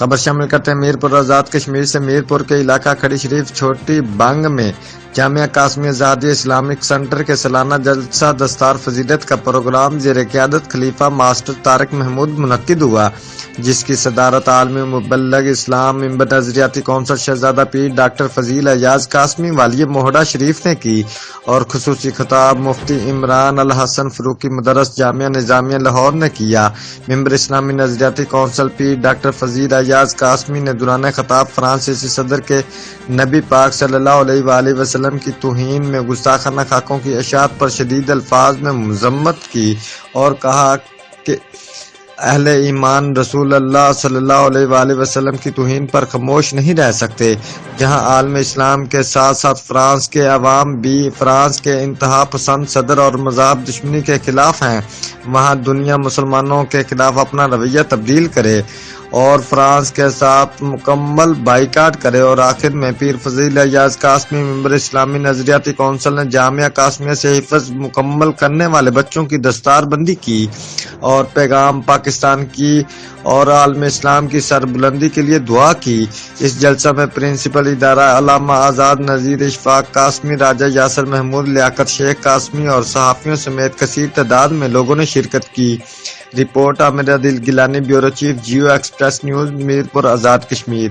خبر شامل کرتے ہیں میرپور آزاد کشمیر سے۔ میرپور کے علاقہ کھڑی شریف چھوٹی بنگ میں جامعہ قاسمی ازہریہ اسلامک سینٹر کے سالانہ جلسہ دستار فضیلت کا پروگرام زیر قیادت خلیفہ ماسٹر طارق محمود منعقد ہوا، جس کی صدارت عالمی مبلغ اسلام ممبر نظریاتی کونسل شہزادہ پیر ڈاکٹر فضیل ایاز قاسمی والی موہڑا شریف نے کی، اور خصوصی خطاب مفتی عمران الحسن فروقی مدرس جامعہ نظامیہ لاہور نے کیا۔ ممبر اسلامی نظریاتی کونسل پیر ڈاکٹر فضیل ایاز قاسمی نے دوران خطاب فرانسیسی صدر کے نبی پاک صلی اللہ علیہ وآلہ وسلم کی توہین میں گستاخانہ خاکوں کی اشاعت پر شدید الفاظ میں مذمت کی، اور کہا کہ اہل ایمان رسول اللہ صلی اللہ علیہ وآلہ وسلم کی توہین پر خاموش نہیں رہ سکتے۔ جہاں عالم اسلام کے ساتھ ساتھ فرانس کے عوام بھی فرانس کے انتہا پسند صدر اور مذہب دشمنی کے خلاف ہیں، وہاں دنیا مسلمانوں کے خلاف اپنا رویہ تبدیل کرے اور فرانس کے ساتھ مکمل بائیکاٹ کرے۔ اور آخر میں پیر فضیل ایاز قاسمی ممبر اسلامی نظریاتی کونسل نے جامعہ قاسمیہ سے حفظ مکمل کرنے والے بچوں کی دستار بندی کی اور پیغام پاکستان کی اور عالم اسلام کی سربلندی کے لیے دعا کی۔ اس جلسہ میں پرنسپل ادارہ علامہ آزاد نذیر اشفاق قاسمی، راجہ یاسر محمود، لیاقت شیخ قاسمی اور صحافیوں سمیت کثیر تعداد میں لوگوں نے شرکت کی۔ Report Aamir Adil Gilani, bureau chief, Geo express news, Mirpur Azad Kashmir.